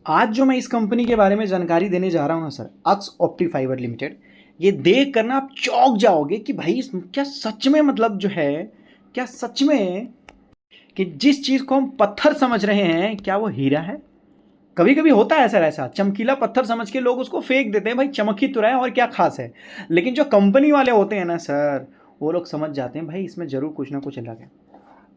आज जो मैं इस कंपनी के बारे में जानकारी देने जा रहा हूँ ना सर, अक्स ऑप्टी फाइबर लिमिटेड, ये देख कर ना आप चौंक जाओगे कि भाई क्या सच में मतलब जो है, क्या सच में कि जिस चीज़ को हम पत्थर समझ रहे हैं क्या वो हीरा है। कभी कभी होता है सर ऐसा, चमकीला पत्थर समझ के लोग उसको फेंक देते हैं, भाई चमक ही तो रहा है और क्या खास है। लेकिन जो कंपनी वाले होते हैं ना सर, वो लोग समझ जाते हैं भाई इसमें जरूर कुछ ना कुछ अलग है।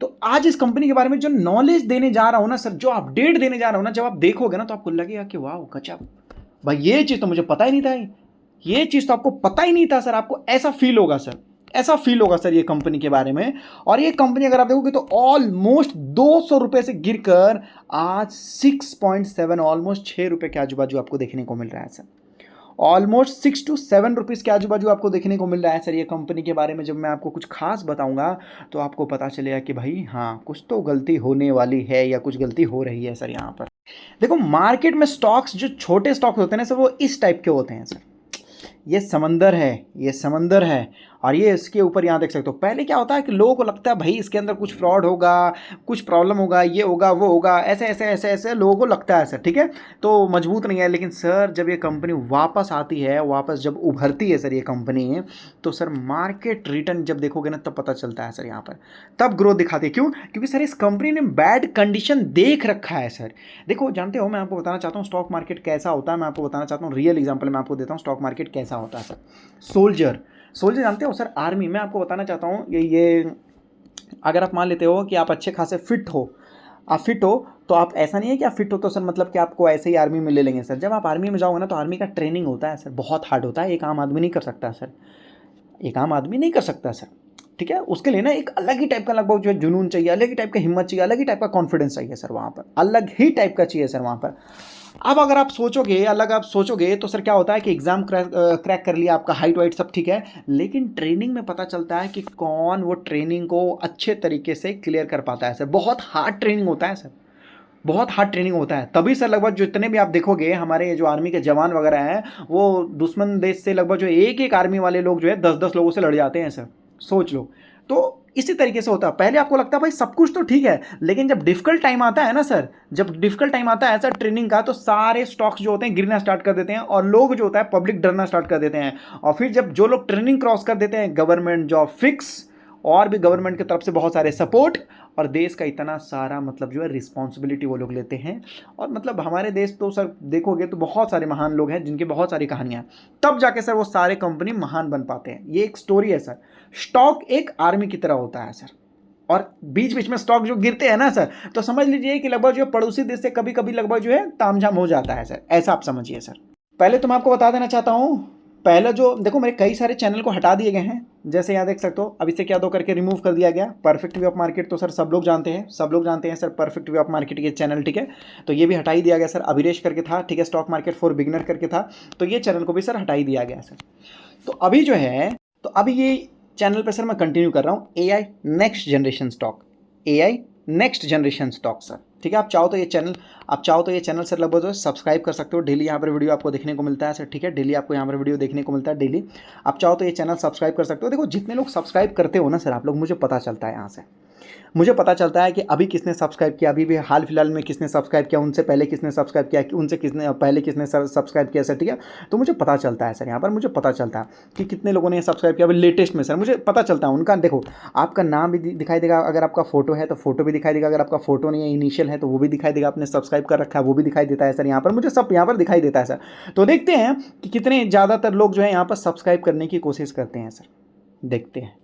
तो आज इस कंपनी के बारे में जो नॉलेज देने जा रहा हूं ना सर, जो अपडेट देने जा रहा हूं ना, जब आप देखोगे ना तो आपको लगेगा कि वाह गजब, भाई ये चीज़ तो मुझे पता ही नहीं था, ये चीज़ तो आपको पता ही नहीं था सर। आपको ऐसा फील होगा सर, ऐसा फील होगा सर ये कंपनी के बारे में। और ये कंपनी अगर आप देखोगे तो ऑलमोस्ट 200 रुपए से गिरकर आज 6.7, ऑलमोस्ट 6 रुपए के आजू बाजू आपको देखने को मिल रहा है सर। ऑलमोस्ट 6 to 7 रुपीज़ के आजू बाजू आपको देखने को मिल रहा है सर। ये कंपनी के बारे में जब मैं आपको कुछ खास बताऊंगा तो आपको पता चलेगा कि भाई हाँ, कुछ तो गलती होने वाली है या कुछ गलती हो रही है सर यहाँ पर। देखो मार्केट में स्टॉक्स, जो छोटे स्टॉक्स होते हैं ना सर, वो इस टाइप के होते हैं सर। ये समंदर है, ये समंदर है, और ये इसके ऊपर यहाँ देख सकते हो। पहले क्या होता है कि लोगों को लगता है भाई इसके अंदर कुछ फ्रॉड होगा, कुछ प्रॉब्लम होगा, ये होगा वो होगा, ऐसे ऐसे ऐसे ऐसे लोगों को लगता है सर, ठीक है, तो मजबूत नहीं है। लेकिन सर जब ये कंपनी वापस आती है, वापस जब उभरती है सर ये कंपनी, तो सर मार्केट रिटर्न जब देखोगे ना तब पता चलता है सर यहाँ पर, तब ग्रोथ दिखाती है। क्यों? क्योंकि सर इस कंपनी ने बैड कंडीशन देख रखा है सर। देखो जानते हो, मैं आपको बताना चाहता हूँ स्टॉक मार्केट कैसा होता है। मैं आपको बताना चाहता हूँ, रियल एग्जाम्पल मैं आपको देता हूँ स्टॉक मार्केट कैसा होता है सर। सोल्जर, सोल्जर जानते हो सर, आर्मी। मैं आपको बताना चाहता हूँ ये अगर आप मान लेते हो कि आप अच्छे खासे फिट हो, आप फिट हो, तो आप ऐसा नहीं है कि आप फिट हो तो सर मतलब कि आपको ऐसे ही आर्मी में ले लेंगे सर। जब आप आर्मी में जाओगे ना तो आर्मी का ट्रेनिंग होता है सर, बहुत हार्ड होता है, एक आम आदमी नहीं कर सकता सर, एक आम आदमी नहीं कर सकता सर, ठीक है। उसके लिए ना एक अलग ही टाइप का लगभग जो है जुनून चाहिए, अलग ही टाइप का हिम्मत चाहिए, अलग ही टाइप का कॉन्फिडेंस चाहिए सर वहाँ पर, अलग ही टाइप का चाहिए सर वहाँ पर। अब अगर आप सोचोगे, अलग आप सोचोगे तो सर क्या होता है कि एग्जाम क्रैक कर लिया, आपका हाइट वाइट सब ठीक है, लेकिन ट्रेनिंग में पता चलता है कि कौन वो ट्रेनिंग को अच्छे तरीके से क्लियर कर पाता है सर। बहुत हार्ड ट्रेनिंग होता है सर, बहुत हार्ड ट्रेनिंग होता है। तभी सर लगभग जितने भी आप देखोगे हमारे जो आर्मी के जवान वगैरह हैं, वो दुश्मन देश से लगभग जो एक एक आर्मी वाले लोग जो है 10-10 लोगों से लड़ जाते हैं सर, सोच लो। तो इसी तरीके से होता है। पहले आपको लगता है भाई सब कुछ तो ठीक है, लेकिन जब डिफिकल्ट टाइम आता है ना सर, जब डिफिकल्ट टाइम आता है सर ट्रेनिंग का, तो सारे स्टॉक्स जो होते हैं गिरना स्टार्ट कर देते हैं, और लोग जो होता है पब्लिक डरना स्टार्ट कर देते हैं। और फिर जब जो लोग ट्रेनिंग क्रॉस कर देते हैं, गवर्नमेंट जॉब फिक्स, और भी गवर्नमेंट की तरफ से बहुत सारे सपोर्ट, और देश का इतना सारा मतलब जो है रिस्पॉन्सिबिलिटी वो लोग लेते हैं। और मतलब हमारे देश तो सर देखोगे तो बहुत सारे महान लोग हैं जिनकी बहुत सारी कहानियां हैं, तब जाके सर वो सारे कंपनी महान बन पाते हैं। ये एक स्टोरी है सर। स्टॉक एक आर्मी की तरह होता है सर, और बीच बीच में स्टॉक जो गिरते हैं ना सर, तो समझ लीजिए कि लगभग जो है पड़ोसी देश से कभी कभी लगभग जो है तामझाम हो जाता है सर, ऐसा आप समझिए सर। पहले तो मैं आपको बता देना चाहता हूँ, पहले जो देखो मेरे कई सारे चैनल को हटा दिए गए हैं, जैसे यहाँ देख सकते हो, अब इसे क्या दो करके रिमूव कर दिया गया। परफेक्ट व्यू ऑफ मार्केट तो सर सब लोग जानते हैं, सब लोग जानते हैं sir perfect view of market ये चैनल, ठीक है। तो ये भी हटा ही दिया गया सर। अभिरेश करके था, ठीक है, स्टॉक मार्केट फॉर बिगिनर करके था, तो ये चैनल को भी सर हटा ही दिया गया सर। तो अभी जो है, तो अभी ये चैनल पर सर मैं कंटिन्यू कर रहा हूँ AI next generation stock, AI next generation stock sir, ठीक है। आप चाहो तो ये चैनल सर लगभग जो है सब्सक्राइब कर सकते हो। डेली यहाँ पर वीडियो आपको देखने को मिलता है सर, ठीक है, डेली आपको यहाँ पर वीडियो देखने को मिलता है डेली। आप चाहो तो ये चैनल सब्सक्राइब कर सकते हो। देखो जितने लोग सब्सक्राइब करते हो ना सर आप लोग, मुझे पता चलता है यहाँ से, मुझे पता चलता है कि अभी किसने सब्सक्राइब किया, अभी भी हाल फिलहाल में किसने सब्सक्राइब किया, उनसे पहले किसने सब्सक्राइब किया, उनसे किसने पहले किसने सब्सक्राइब किया सर, ठीक है। तो मुझे पता चलता है सर, यहाँ पर मुझे पता चलता है कि कितने लोगों ने सब्सक्राइब किया अभी लेटेस्ट में सर, मुझे पता चलता है उनका। देखो आपका नाम भी दिखाई देगा, अगर आपका फोटो है तो फोटो भी दिखाई देगा, अगर आपका फोटो नहीं है इनिशियल है तो वो भी दिखाई देगा, आपने सब्सक्राइब कर रखा है वो भी दिखाई देता है सर, यहाँ पर मुझे सब यहाँ पर दिखाई देता है सर। तो देखते हैं कि कितने ज़्यादातर लोग जो है यहाँ पर सब्सक्राइब करने की कोशिश करते हैं सर, देखते हैं।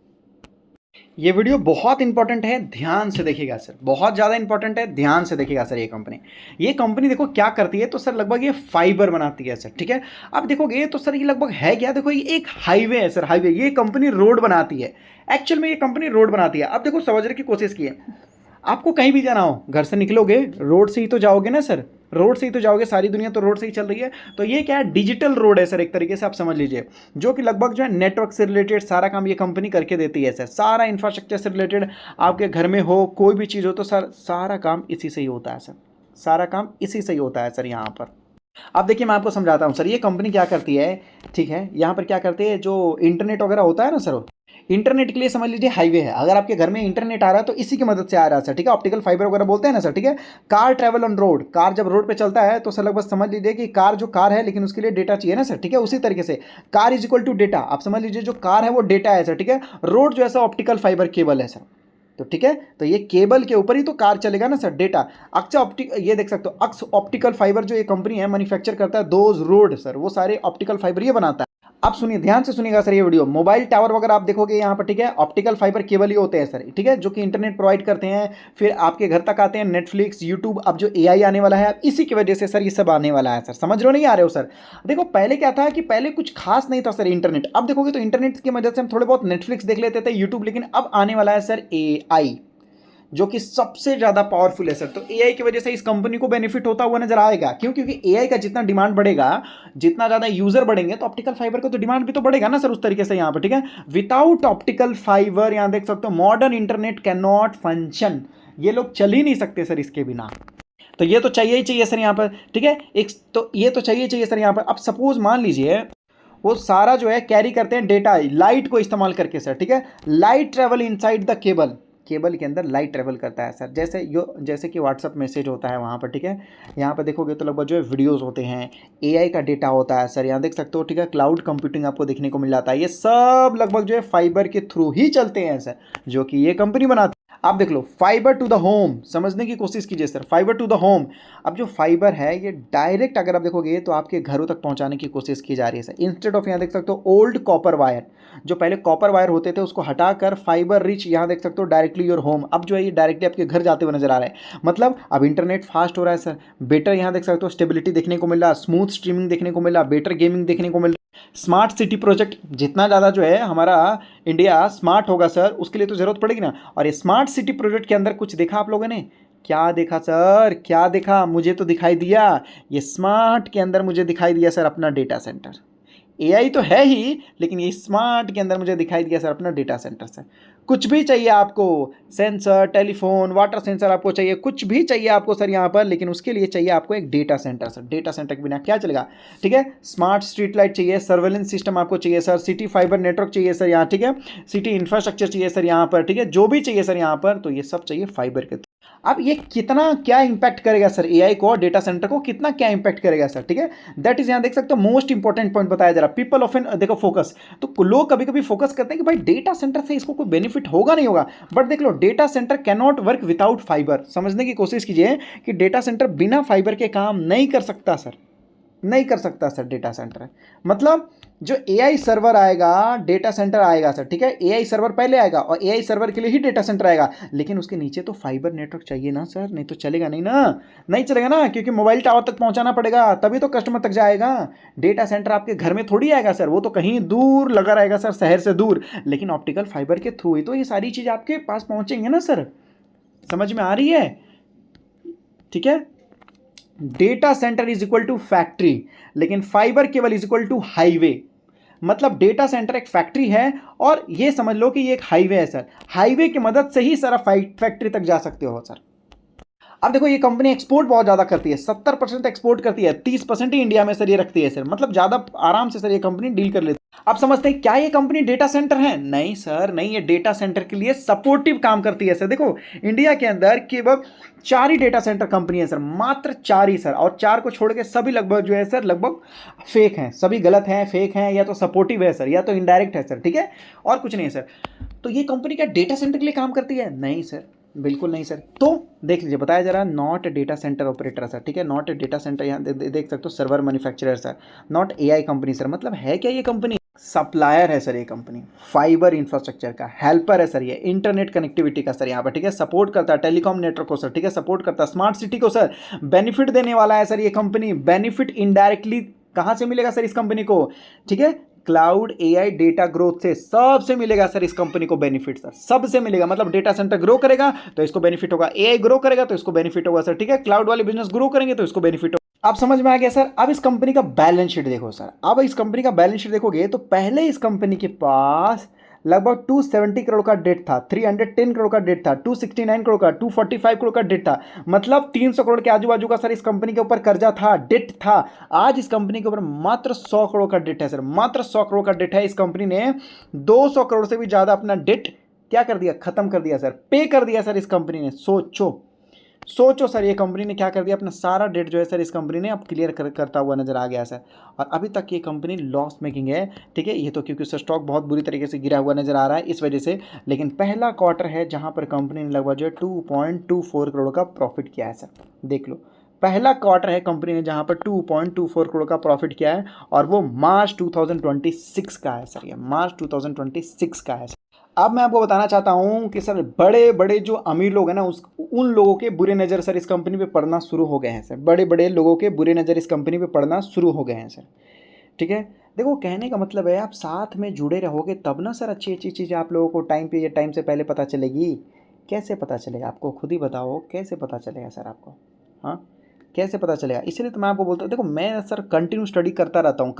ये वीडियो बहुत इंपॉर्टेंट है, ध्यान से देखिएगा सर, बहुत ज़्यादा इंपॉर्टेंट है, ध्यान से देखिएगा सर। ये कंपनी देखो क्या करती है, तो सर लगभग ये फाइबर बनाती है सर, ठीक है। अब देखोगे तो सर ये लगभग है क्या, देखो ये एक हाईवे है सर, हाईवे। ये कंपनी रोड बनाती है, एक्चुअल में ये कंपनी रोड बनाती है। अब देखो समझने की कोशिश की है, आपको कहीं भी जाना हो, घर से निकलोगे रोड से ही तो जाओगे ना सर, रोड से ही तो जाओगे, सारी दुनिया तो रोड से ही चल रही है। तो ये क्या है, डिजिटल रोड है सर, एक तरीके से आप समझ लीजिए, जो कि लगभग जो है नेटवर्क से रिलेटेड सारा काम ये कंपनी करके देती है सर। सारा इंफ्रास्ट्रक्चर से रिलेटेड, आपके घर में हो कोई भी चीज़ हो तो सर सारा काम इसी से ही होता है सर, सारा काम इसी से ही होता है सर यहाँ पर। अब देखिए मैं आपको समझाता हूँ सर, ये कंपनी क्या करती है, ठीक है, यहाँ पर क्या करती है, जो इंटरनेट वगैरह होता है ना सर, इंटरनेट के लिए समझ लीजिए हाईवे है, अगर आपके घर में इंटरनेट आ रहा है तो इसी की मदद से आ रहा है सर, ठीक है, ऑप्टिकल फाइबर वगैरह बोलते हैं ना सर, ठीक है। Car travel on road, car जब रोड पे चलता है तो सर लगभग समझ लीजिए कि कार जो कार है, लेकिन उसके लिए डेटा चाहिए ना सर, ठीक है, उसी तरीके से car is equal to data, आप समझ लीजिए जो कार है वो डेटा है सर, ठीक है। रोड जो है सर ऑप्टिकल फाइबर केबल है सर, तो ठीक है, तो ये केबल के ऊपर ही तो कार चलेगा ना सर, डेटा। अक्स ऑप्टिक, ये देख सकते हो अक्स ऑप्टिकल फाइबर, जो ये कंपनी है मैन्युफैक्चर करता है दोज रोड सर, वो सारे ऑप्टिकल फाइबर ये बनाता है। आप सुनिए, ध्यान से सुनिएगा सर ये वीडियो, मोबाइल टावर वगैरह आप देखोगे यहाँ पर, ठीक है, ऑप्टिकल फाइबर केबल ही होते हैं सर, ठीक है, जो कि इंटरनेट प्रोवाइड करते हैं, फिर आपके घर तक आते हैं, नेटफ्लिक्स, यूट्यूब, अब जो एआई आने वाला है इसी की वजह से सर ये सब आने वाला है सर, समझ रहे हो नहीं आ रहे हो सर। देखो पहले क्या था कि पहले कुछ खास नहीं था सर इंटरनेट, अब देखोगे तो इंटरनेट की मदद से हम थोड़े बहुत नेटफ्लिक्स देख लेते थे, यूट्यूब, लेकिन अब आने वाला है सर एआई, जो कि सबसे ज़्यादा पावरफुल है सर। तो एआई की वजह से इस कंपनी को बेनिफिट होता हुआ नजर आएगा, क्यों, क्योंकि एआई का जितना डिमांड बढ़ेगा, जितना ज़्यादा यूजर बढ़ेंगे, तो ऑप्टिकल फाइबर का तो डिमांड भी तो बढ़ेगा ना सर, उस तरीके से यहाँ पर, ठीक है। विदाउट ऑप्टिकल फाइबर, यहाँ देख सकते हो, modern internet can not function, ये लोग चल ही नहीं सकते सर इसके बिना, तो ये तो चाहिए ही चाहिए सर यहाँ पर, ठीक है, एक तो ये तो चाहिए चाहिए सर यहाँ पर। अब सपोज मान लीजिए वो सारा जो है कैरी करते हैं डेटा लाइट को इस्तेमाल करके सर, ठीक है, light travel inside the cable, cable के अंदर लाइट ट्रेवल करता है सर, जैसे कि व्हाट्सअप मैसेज होता है वहाँ पर, ठीक है, यहाँ पर देखोगे तो लगभग जो है वीडियोस होते हैं, एआई का डेटा होता है सर, यहाँ देख सकते हो, ठीक है, क्लाउड कंप्यूटिंग आपको देखने को मिल जाता है, ये सब लगभग जो है फाइबर के थ्रू ही चलते हैं सर, जो कि ये कंपनी बनाती है। आप देख लो, फाइबर टू द होम, समझने की कोशिश कीजिए sir, fibre to the home. अब जो फाइबर है ये डायरेक्ट अगर आप देखोगे तो आपके घरों तक पहुंचाने की कोशिश की जा रही है सर, इंस्टेड ऑफ, यहाँ देख सकते हो, ओल्ड कॉपर वायर, जो पहले कॉपर वायर होते थे उसको हटाकर फाइबर रिच, यहाँ देख सकते हो, डायरेक्टली योर होम, अब जो है ये डायरेक्टली आपके घर जाते हुए नजर आ रहा है, मतलब अब इंटरनेट फास्ट हो रहा है सर, बेटर, यहाँ देख सकते हो, स्टेबिलिटी देखने को मिल रहा, स्मूथ स्ट्रीमिंग देखने को मिल रहा, बेटर गेमिंग देखने को मिल रहा। स्मार्ट सिटी प्रोजेक्ट, जितना ज़्यादा जो है हमारा इंडिया स्मार्ट होगा सर, उसके लिए तो ज़रूरत पड़ेगी ना, और ये स्मार्ट सिटी प्रोजेक्ट के अंदर कुछ देखा आप लोगों ने, क्या देखा सर, क्या देखा, मुझे तो दिखाई दिया, ये स्मार्ट के अंदर मुझे दिखाई दिया सर अपना डेटा सेंटर, एआई तो है ही, लेकिन ये स्मार्ट के अंदर मुझे दिखाई दिया सर अपना डेटा सेंटर सर। कुछ भी चाहिए आपको, सेंसर, टेलीफोन, वाटर सेंसर आपको चाहिए, कुछ भी चाहिए आपको सर यहाँ पर, लेकिन उसके लिए चाहिए आपको एक data centre sir, data centre के बिना क्या चलेगा, ठीक है। स्मार्ट स्ट्रीट लाइट चाहिए, सर्वेलेंस सिस्टम आपको चाहिए सर, सिटी फाइबर नेटवर्क चाहिए सर यहाँ, ठीक है, सिटी इंफ्रास्ट्रक्चर चाहिए सर यहाँ पर, ठीक है, जो भी चाहिए सर यहाँ पर, तो ये सब चाहिए फाइबर के। अब ये कितना क्या इंपैक्ट करेगा सर एआई को और डेटा सेंटर को, कितना क्या इंपैक्ट करेगा सर, ठीक है, दैट इज, यहाँ देख सकते हो, मोस्ट इंपॉर्टेंट पॉइंट बताया जा रहा, पीपल ऑफन देखो फोकस, तो लोग कभी कभी फोकस करते हैं कि भाई डेटा सेंटर से इसको कोई बेनिफिट होगा नहीं होगा, बट देख लो, data center can not work without fiber, समझने की कोशिश कीजिए कि डेटा सेंटर बिना फाइबर के काम नहीं कर सकता सर, नहीं कर सकता सर डेटा सेंटर, मतलब जो एआई सर्वर आएगा डेटा सेंटर आएगा सर, ठीक है, एआई सर्वर पहले आएगा और एआई सर्वर के लिए ही डेटा सेंटर आएगा, लेकिन उसके नीचे तो फाइबर नेटवर्क चाहिए ना सर, नहीं तो चलेगा नहीं ना, नहीं चलेगा ना, क्योंकि मोबाइल टावर तक पहुंचाना पड़ेगा तभी तो कस्टमर तक जाएगा, डेटा सेंटर आपके घर में थोड़ी आएगा सर, वो तो कहीं दूर लगा रहेगा सर, शहर से दूर, लेकिन ऑप्टिकल फाइबर के थ्रू ही तो ये सारी चीज़ आपके पास पहुंचेंगे ना सर, समझ में आ रही है, ठीक है। Data center is equal to factory, लेकिन fiber cable is equal to highway, मतलब डेटा सेंटर एक फैक्ट्री है और ये समझ लो कि ये एक हाईवे है सर, हाईवे की मदद से ही सर फैक्ट्री तक जा सकते हो सर। अब देखो ये कंपनी एक्सपोर्ट बहुत ज़्यादा करती है, 70% एक्सपोर्ट करती है, 30% ही इंडिया में सर ये रखती है सर, मतलब ज़्यादा आराम से सर ये कंपनी डील कर लेती है। आप समझते हैं क्या ये कंपनी डेटा सेंटर है, नहीं सर नहीं, ये डेटा सेंटर के लिए सपोर्टिव काम करती है सर। देखो इंडिया के अंदर केवल 4 ही डेटा सेंटर कंपनी है सर, मात्र 4 ही सर, और 4 को छोड़ के सभी लगभग जो है सर लगभग फेक हैं, सभी गलत हैं, फेक हैं, या तो सपोर्टिव है सर या तो इनडायरेक्ट है सर, ठीक है, और कुछ नहीं है सर। तो ये कंपनी क्या डेटा सेंटर के लिए काम करती है, नहीं सर, बिल्कुल नहीं सर। तो देख लीजिए बताया जा रहा है not data centre operator sir, ठीक है, नॉट डेटा सेंटर, यहाँ देख सकते हो server manufacturer sir, not AI company sir, मतलब है क्या ये कंपनी, सप्लायर है सर ये कंपनी, फाइबर इंफ्रास्ट्रक्चर का हेल्पर है सर, ये इंटरनेट कनेक्टिविटी का सर यहाँ पर, ठीक है, सपोर्ट करता है टेलीकॉम नेटवर्क को सर, ठीक है, सपोर्ट करता है स्मार्ट सिटी को सर, बेनिफिट देने वाला है सर ये कंपनी, बेनिफिट इनडायरेक्टली कहाँ से मिलेगा सर इस कंपनी को, ठीक है, क्लाउड एआई डेटा ग्रोथ से सबसे मिलेगा सर इस कंपनी को बेनिफिट सर, सबसे मिलेगा, मतलब डेटा सेंटर ग्रो करेगा तो इसको बेनिफिट होगा, एआई ग्रो करेगा तो इसको बेनिफिट होगा सर, ठीक है, क्लाउड वाले बिजनेस ग्रो करेंगे तो इसको बेनिफिट होगा। आप समझ में आ गया सर। अब इस कंपनी का बैलेंस शीट देखो सर, अब इस कंपनी का बैलेंस शीट देखोगे तो पहले इस कंपनी के पास लगभग 270 करोड़ का डेट था, 310 करोड़ का डेट था, 269 करोड़ का, 245 करोड़ का डेट था, मतलब 300 करोड़ के आजू बाजू का सर इस कंपनी के ऊपर कर्जा था, डेट था। आज इस कंपनी के ऊपर मात्र 100 करोड़ का डेट है सर, मात्र 100 करोड़ का डेट है। इस कंपनी ने 200 करोड़ से भी ज़्यादा अपना डेट क्या कर दिया, खत्म कर दिया सर, पे कर दिया सर इस कंपनी ने। सोचो सर, ये कंपनी ने क्या कर दिया, अपना सारा डेट जो है सर इस कंपनी ने अब क्लियर करता हुआ नजर आ गया सर। और अभी तक ये कंपनी लॉस मेकिंग है, ठीक है। ये तो क्योंकि उसका स्टॉक बहुत बुरी तरीके से गिरा हुआ नजर आ रहा है इस वजह से, लेकिन पहला क्वार्टर है जहां पर कंपनी ने लगभग जो है 2.24 करोड़ का प्रॉफिट किया है सर। देख लो, पहला क्वार्टर है कंपनी ने जहां पर 2.24 करोड़ का प्रॉफिट किया है, और वो मार्च 2026 का है सर, ये मार्च 2026 का है। अब मैं आपको बताना चाहता हूं कि सर बड़े बड़े जो अमीर लोग हैं ना, उन लोगों के बुरे नज़र सर इस कंपनी पे पड़ना शुरू हो गए हैं सर। बड़े बड़े लोगों के बुरे नज़र इस कंपनी पे पड़ना शुरू हो गए हैं सर, ठीक है। देखो, कहने का मतलब है आप साथ में जुड़े रहोगे तब ना सर अच्छी अच्छी चीज़ें आप लोगों को टाइम पे या टाइम से पहले पता चलेगी। कैसे पता चलेगा आपको, खुद ही बताओ, कैसे पता चलेगा सर आपको, हाँ कैसे पता चलेगा। इसलिए तो मैं आपको बोलता हूँ, देखो मैं सर कंटिन्यू स्टडी करता रहता हूँ।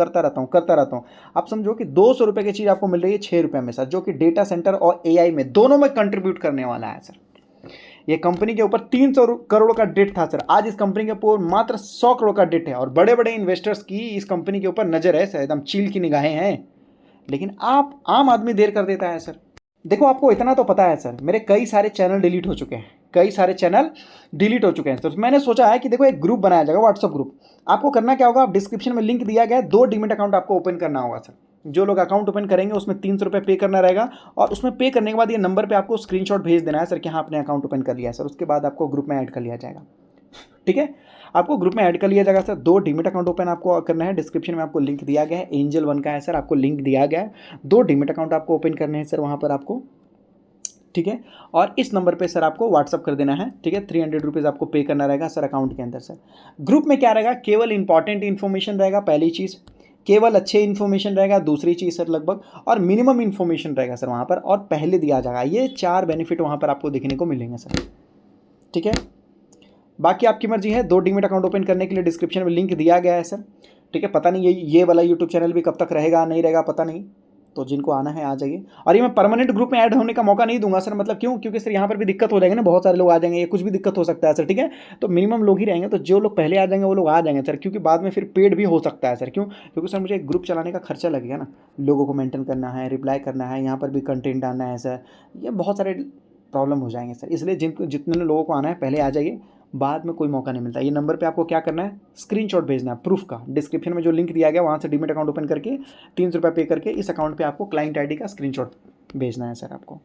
आप समझो कि 200 रुपये की चीज़ आपको मिल रही है 6 रुपये में सर, जो कि डेटा सेंटर और एआई में दोनों में कंट्रीब्यूट करने वाला है सर। ये कंपनी के ऊपर 300 करोड़ का डेट था सर, आज इस कंपनी के ऊपर मात्र 100 करोड़ का डेट है, और बड़े बड़े इन्वेस्टर्स की इस कंपनी के ऊपर नज़र है सर, एकदम चील की निगाहें हैं। लेकिन आप आम आदमी देर कर देता है सर। देखो, आपको इतना तो पता है सर, मेरे कई सारे चैनल डिलीट हो चुके हैं, तो मैंने सोचा है कि देखो एक ग्रुप बनाया जाएगा, व्हाट्सअप ग्रुप। आपको करना क्या होगा, आप डिस्क्रिप्शन में लिंक दिया गया है, 2 डीमेट अकाउंट आपको ओपन करना होगा सर। जो लोग अकाउंट ओपन करेंगे उसमें 300 रुपये पे करना रहेगा, और उसमें पे करने के बाद ये नंबर पे आपको स्क्रीनशॉट भेज देना है सर कि हाँ आपने अकाउंट ओपन कर लिया है सर। उसके बाद आपको ग्रुप में ऐड कर लिया जाएगा, ठीक है। आपको ग्रुप में ऐड कर लिया जाएगा सर। 2 डीमेट अकाउंट ओपन आपको करना है, डिस्क्रिप्शन में आपको लिंक दिया गया है, एंजल 1 का है सर, आपको लिंक दिया गया है। 2 डीमेट अकाउंट आपको ओपन करने हैं सर वहाँ पर आपको, ठीक है। और इस नंबर पे सर आपको व्हाट्सअप कर देना है, ठीक है। 300 रुपीज़ आपको पे करना रहेगा सर अकाउंट के अंदर सर। ग्रुप में क्या रहेगा, केवल इंपॉर्टेंट इन्फॉर्मेशन रहेगा, पहली चीज़, केवल अच्छे इन्फॉर्मेशन रहेगा, दूसरी चीज़ सर लगभग, और मिनिमम इन्फॉर्मेशन रहेगा सर वहाँ पर, और पहले दिया जाएगा। ये 4 बेनिफिट वहाँ पर आपको देखने को मिलेंगे सर, ठीक है। बाकी आपकी मर्जी है। 2 डीमेट अकाउंट ओपन करने के लिए डिस्क्रिप्शन में लिंक दिया गया है सर, ठीक है। पता नहीं ये वाला यूट्यूब चैनल भी कब तक रहेगा नहीं रहेगा पता नहीं, तो जिनको आना है आ जाइए। और ये मैं परमानेंट ग्रुप में ऐड होने का मौका नहीं दूंगा सर, मतलब क्यों, क्योंकि सर यहाँ पर भी दिक्कत हो जाएगी ना, बहुत सारे लोग आ जाएंगे, ये कुछ भी दिक्कत हो सकता है सर, ठीक है। तो मिनिमम लोग ही रहेंगे, तो जो लोग पहले आ जाएंगे वो लोग आ जाएंगे सर, क्योंकि बाद में फिर पेड भी हो सकता है सर। क्यों, क्योंकि सर मुझे एक ग्रुप चलाने का खर्चा लगेगा ना, लोगों को मेंटेन करना है, रिप्लाई करना है, यहाँ पर भी कंटेंट डालना है सर, ये बहुत सारे प्रॉब्लम हो जाएंगे सर। इसलिए जितने लोगों को आना है पहले आ जाइए, बाद में कोई मौका नहीं मिलता। ये नंबर पे आपको क्या करना है, स्क्रीनशॉट भेजना है प्रूफ का, डिस्क्रिप्शन में जो लिंक दिया गया वहाँ से डीमेट अकाउंट ओपन करके 300 रुपये पे करके इस अकाउंट पे आपको क्लाइंट आईडी का स्क्रीनशॉट भेजना है सर आपको।